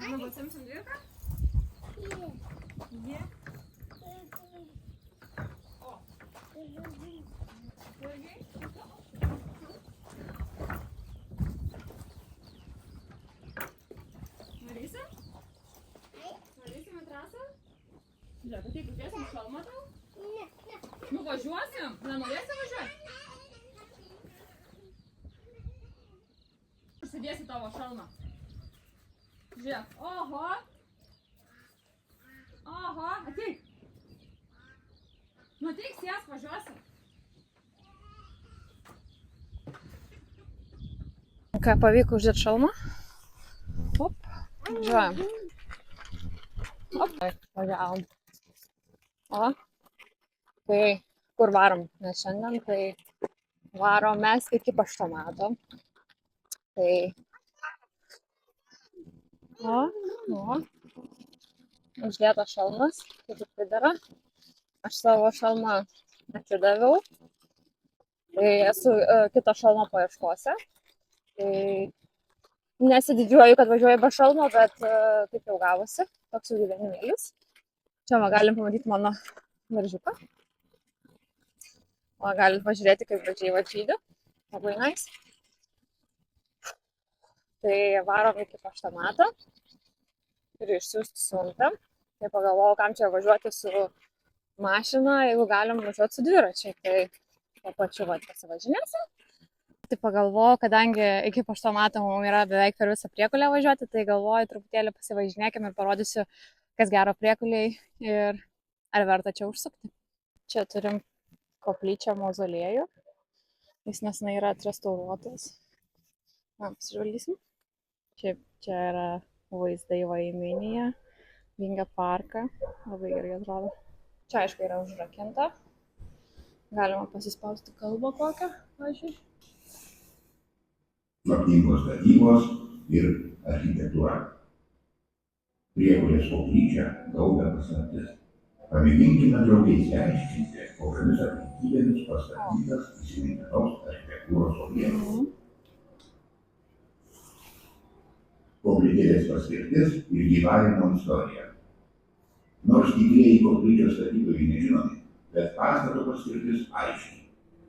Mama, pasiimsim dviką? Jie. O. Norėsim? Norėsim į trasą? Žiūrėk, tai uždėsim šalmą tau? Nu važiuosim? Nenorėsim važiuoti? Užsidėsi tavo šalmą. Žiūrėk. Oho. Oho. Ateik. Nu ateik, sėsk, važiuosim. Ką, pavyko uždėti šalmą? Op. Važiuojam. Op. Važiavom. O. Tai kur varom? Nes šiandien tai varom mes iki paštomato. Tai. O. Uždėtas šalmas, kaip ir pridara. Aš savo šalmą atidaviau. Tai esu kito šalmo paieškose. Tai nesididžiuoju, kad važiuoju be šalmo, bet taip jau gavosi. Toks jau gyvenimėlis. Čia galim pamatyti mano varžiuką. O galit pažiūrėti, kaip gražiai žydi. Labai nice. Tai varom iki paštomato. Turiu išsiųsti siuntą. Tai pagalvojau, kam čia važiuoti su mašina, jeigu galim važiuoti su dviračiai. Tai po pačiu pasivažinėsim. Tai pagalvojau, kadangi iki paštomato mums yra beveik per visą Priekulę važiuoti, tai galvoju, truputėlį pasivažinėkim ir parodysiu, kas gero Priekuliai ir ar verta čia užsukti. Čia turim koplyčią mauzoliejų. Jis nesenai yra atrestauruotas. Pasižvalgysim. Čia yra vaizdai va į Miniją, Vingio parką. Labai gerai atrodo. Čia aišku yra užrakinta. Galima pasispausti kalbą kokią, pavyzdžiui. Slaptingos statybos ir architektūra. Priekulės koplyčia gaubia paslaptis. Pamėginkime drauge išsiaiškinti, kokiomis aplinkybėmis pastatytas įsimintinos architektūros objektas. Koplytėlės paskirtis ir gyvavimo istorija. Nors tikrieji koplyčios statytojai nežinomi, bet pastato paskirtis aiški.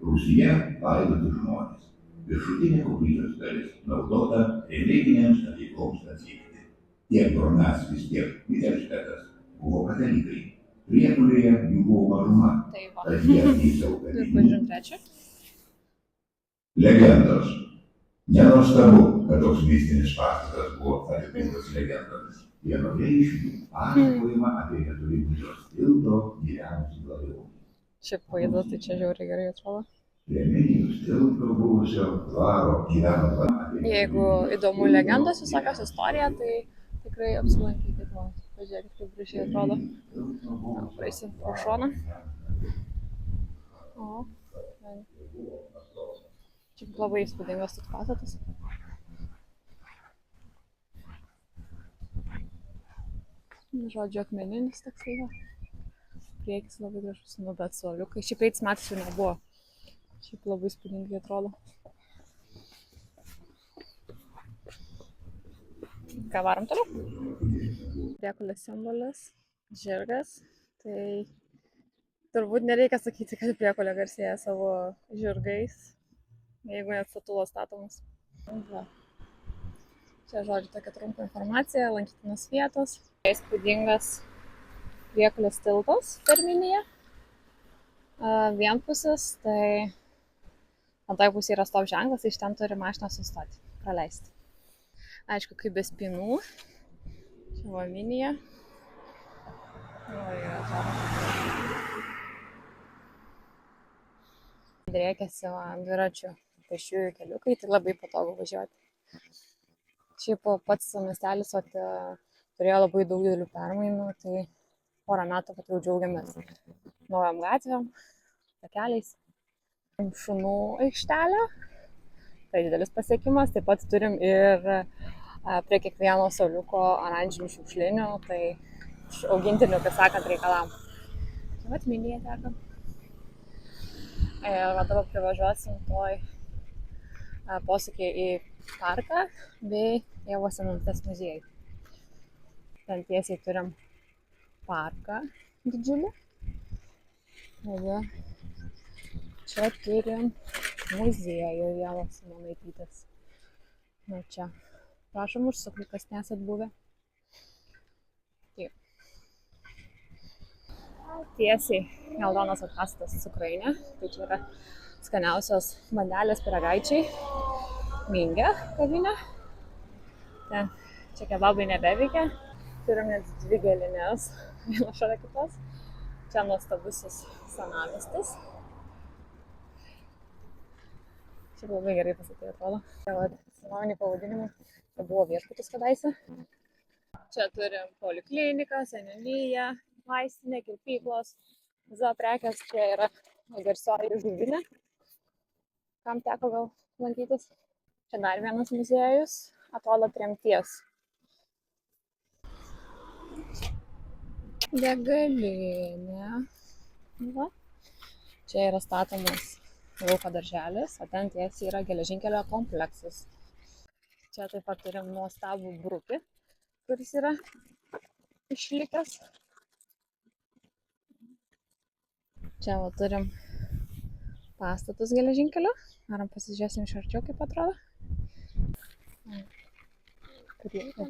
Rūsyje laidoti žmonės. Viršutinė koplyčios dalis naudota religinėms veikloms atlikti. Tiek Bronskis, tiek Mitelštetas buvo katalikai. Priekulėje jų buvo mažuma. Tad jie teisiau katalikai. Legendos. Nenuostabu, kad toks mistinis pastatas buvo apipintas legendomis. Vienoje iš jų pasakojama apie Netolygūnios tilto gyvenusį laivų. Šiaip vaizdas, tai čia žiauriai gerai atrodo. Prie Minijos tilto buvusio dvaro gyveno apie... Jeigu įdomu legendos visokios istorija, tai tikrai apsilankykit man. Pažiūrėkit, kaip gražiai atrodo. Praeisim pro šoną. O, čia labai įspūdingas toks pastatas. Žodžiu, akmeninis toks yra. Priekis labai gražus, nu bet suoliukai. Šiaip praeitais metais jau nebuvo. Šiaip labai įspūdingai atrodo. Ką varom toliau? Priekulės simbolis, žirgas. Tai turbūt nereikia sakyti, kad Priekulė garsėja savo žirgais. Jeigu net statulos statomos. Čia žodžiu tokia trumpa informacija, lankytinos vietos. Įspūdingas Priekulės tiltas per Miniją. Vienpusis, tai antroje pusėje yra stop ženklas, iš ten turi mašiną sustoti, praleisti. Aišku, kaip be spynų. Čia va Minija. Driekiasi dviračių pėsčiųjų keliukai, tai labai patogu važiuoti. Šiaip pats miestelis turėjo labai daug didelių permainų, tai porą metų jau džiaugiamės naujom gatvėm, takeliais. Šunų aikštelę, tai didelis pasiekimas, taip pat turim ir prie kiekvieno suoliuko oranžinių šiukšlinių, tai augintinių, kaip sakant, reikalam. Čia vat Minija teka. Ir dabar privažiuosim toj posūkį į parką bei Ievos Simonaitytės muziejų. Ten tiesiai turim parką didžiulį. Tada čia turim muziejų Ievos Simonaitytės. Na čia. Prašom užsukti, kas nesat buvę. Taip. Tiesiai geltonas atrastas cukrainė. Tai čia yra skaniausios bandelės pyragaičiai. Minge kavinė. Ten čia kebabai nebeveikia. Turim net 2 gėlinės, viena šalia kitos. Čia nuostabusis senamiestis. Čia labai gerai pasakai, atrodo. Tai va, senoviniai pavadinimai. Čia buvo viešbutis kadaise. Čia turim polikliniką, seniūniją, vaistinę, kirpyklos, zooprekės. Čia yra garsioji žuvinė. Kam teko gal lankytis. Čia dar vienas muziejus. Atrodo tremties. Degalinė. Va. Čia yra statomas lauko darželis, o ten tiesiai yra geležinkelio kompleksas. Čia taip pat turim nuostabų brukį, kuris yra išlikęs. Čia va turim pastatus geležinkelio. Ar pasižiūrėsim iš arčiau, kaip atrodo.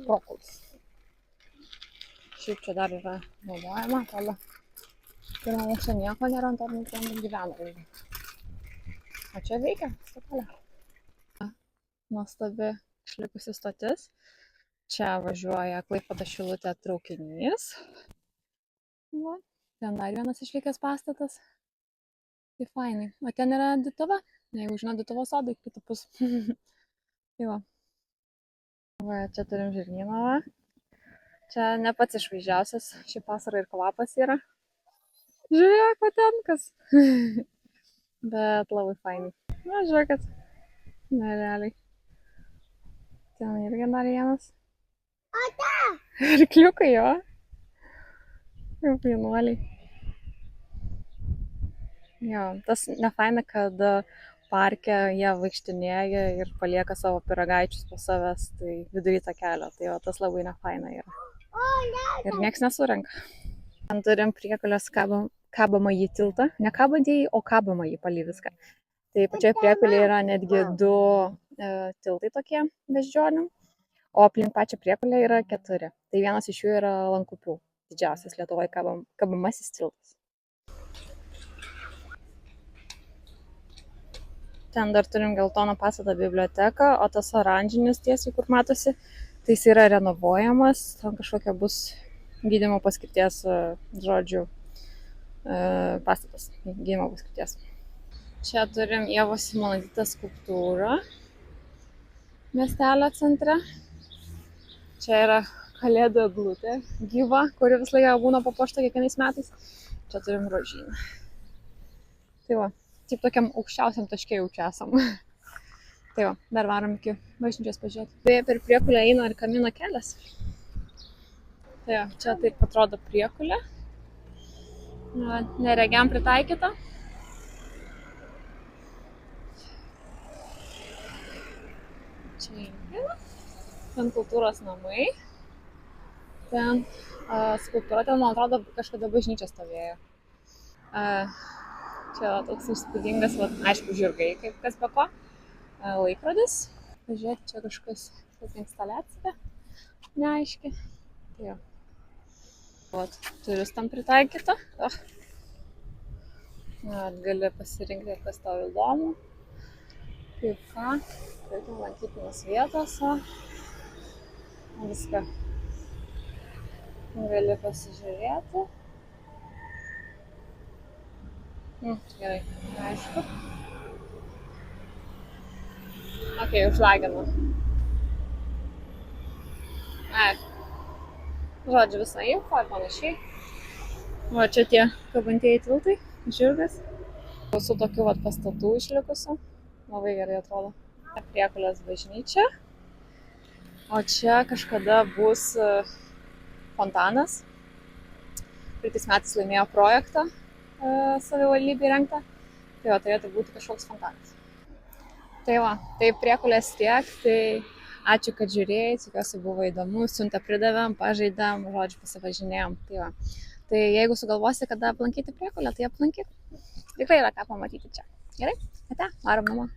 Prokuls. Šiaip čia dar yra naudojama, atrodo. Pirmame čia nieko nėra, ant to ten gyvena. O čia veikia stotelė. Nuostabi išlikusi stotis. Čia važiuoja Klaipėda Šilutė traukinys. Va. Ten dar vienas išlikęs pastatas. Tai fainai. O ten yra Dituva. Jeigu žinot Dituvos sodai, kitapus. Tai va. Va, čia turim žirgyną. Va. Čia ne pats išvaizdžiausias. Šį vasarą ir kvapas yra. Žiūrėk, va ten kas. Bet labai fainai. Na, žiūrėkit. Nerealiai. Ten irgi dar vienas. Arkliukai, jo. Kaip jaunuoliai. Jo, tas nefaina, kad parke jie vaikštinėja ir palieka savo pyragaičius po savęs, tai vidury tą kelio. Tai jo, tas labai nefaina yra. Ir nieks nesurenka. Ten turim Priekulės kabamąjį tiltą. Ne kabantįjį, o kabamąjį palei viską. Tai pačioje Priekulėje yra netgi 2 tiltai tokie beždžionių, o aplink pačią Priekulę yra 4. Tai vienas iš jų yra Lankupių, didžiausias Lietuvoje kabamasis tiltas. Ten dar turim geltoną pastatą biblioteką, o tas oranžinis tiesiai, kur matosi, tai jis yra renovuojamas, ten kažkokia bus gydymo paskirties, žodžiu, pastatas, gydymo paskirties. Čia turim Ievos Simonaitytės skulptūrą miestelio centre. Čia yra kalėdų eglutė gyva, kuri visą laiką būna papuošta kiekvienais metais. Čia turim rožyną. Tai va, taip tokiam aukščiausiam taške jau čia esam. Tai va, dar varom iki bažnyčios pažiūrėti. Beje, per Priekulę eina ir kamino kelias. Tai va, čia taip atrodo Priekulė. Neregiam pritaikyta. Čia įgėlė. Ten kultūros namai. Ten skulptūra, ten man atrodo kažkada bažnyčia stovėjo. Čia toks įspūdingas, aišku, žirgai, kaip kas be ko. Laikrodis. Pažiūrėk, čia kažkas, kokia instaliacija. Neaiški. Tai jo. Vat, turistam pritaikyta. Gali pasirinkti, kas tau įdomu. Kaip ką. Tarkim, lankytinos vietos. Viską gali pasižiūrėti. Gerai, aišku. Ok, užlaginu. Žodžiu, visą info ir panašiai. Va, čia tie kabantieji tiltai, žirgas. Su tokiu vat pastatų išlikusiu. Labai gerai atrodo. Priekulės bažnyčia. O čia kažkada bus fontanas. Praeitais metais laimėjo projektą savivaldybė įrengta. Tai va, turėtų būti kažkoks fontanas. Tai va, tai Priekulės tiek, tai Ačiū, kad žiūrėjai, tikiuosi buvo įdomu, siuntą pridavėm, pažaidėm, žodžiu, pasivažinėjom. Tai, va. Tai jeigu sugalvosi, kada aplankyti Priekulę, tai aplankyk. Tikrai yra ką pamatyti čia. Gerai? Ate, varom namo.